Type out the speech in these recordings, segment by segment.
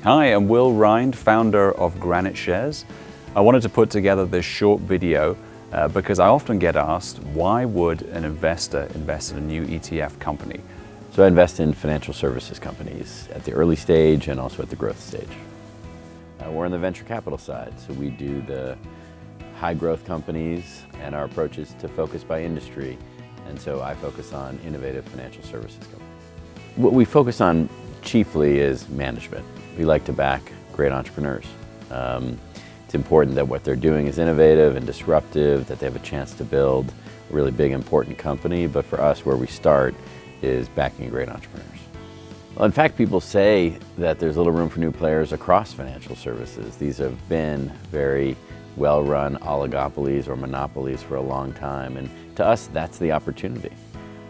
Hi, I'm Will Rind, founder of Granite Shares. I wanted to put together this short video because I often get asked, why would an investor invest in a new ETF company? So I invest in financial services companies at the early stage and also at the growth stage. We're on the venture capital side, so we do the high growth companies, and our approach is to focus by industry. And so I focus on innovative financial services companies. What we focus on chiefly is management. We like to back great entrepreneurs. It's important that what they're doing is innovative and disruptive, that they have a chance to build a really big, important company. But for us, where we start is backing great entrepreneurs. Well, in fact, people say that there's little room for new players across financial services. These have been very well-run oligopolies or monopolies for a long time. And to us, that's the opportunity.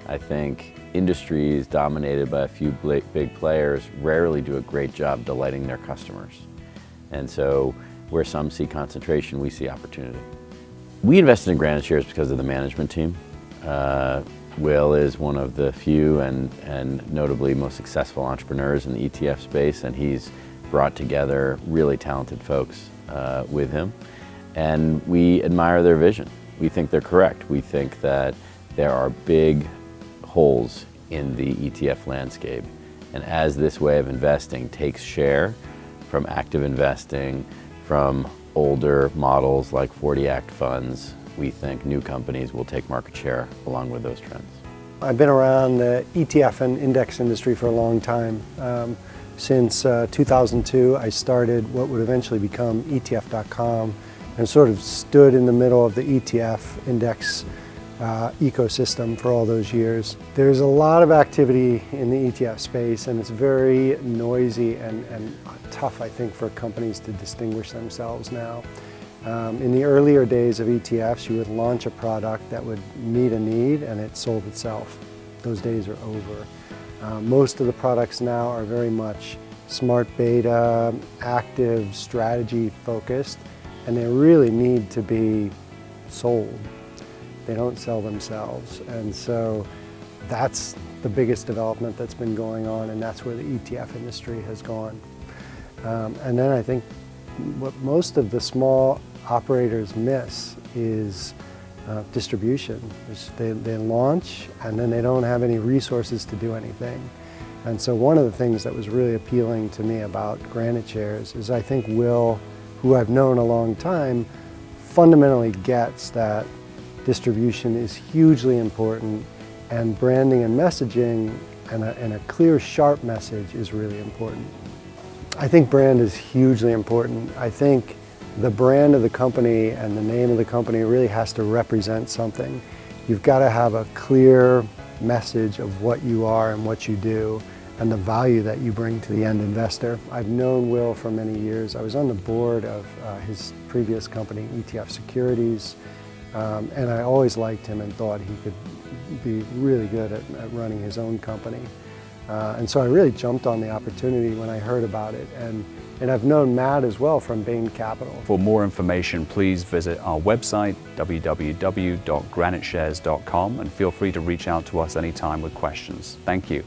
I think industries dominated by a few big players rarely do a great job delighting their customers. And so where some see concentration, we see opportunity. We invested in Granite Shares because of the management team. Will is one of the few and notably most successful entrepreneurs in the ETF space, and he's brought together really talented folks with him. And we admire their vision. We think they're correct. We think that there are big holes in the ETF landscape. And as this way of investing takes share from active investing, from older models like 40 Act funds, we think new companies will take market share along with those trends. I've been around the ETF and index industry for a long time. Since 2002, I started what would eventually become ETF.com and sort of stood in the middle of the ETF index ecosystem for all those years. There's a lot of activity in the ETF space, and it's very noisy and tough, I think, for companies to distinguish themselves now. In the earlier days of ETFs, you would launch a product that would meet a need and it sold itself. Those days are over. Most of the products now are very much smart beta, active, strategy focused, and they really need to be sold. They don't sell themselves. And so that's the biggest development that's been going on, and that's where the ETF industry has gone. And then I think what most of the small operators miss is distribution. They launch and then they don't have any resources to do anything. And so one of the things that was really appealing to me about Granite Shares is I think Will, who I've known a long time, fundamentally gets that distribution is hugely important, and branding and messaging and a clear, sharp message is really important. I think brand is hugely important. I think the brand of the company and the name of the company really has to represent something. You've got to have a clear message of what you are and what you do and the value that you bring to the end investor. I've known Will for many years. I was on the board of his previous company, ETF Securities, and I always liked him and thought he could be really good at running his own company. And so I really jumped on the opportunity when I heard about it. And I've known Matt as well from Bain Capital. For more information, please visit our website, www.graniteshares.com, and feel free to reach out to us anytime with questions. Thank you.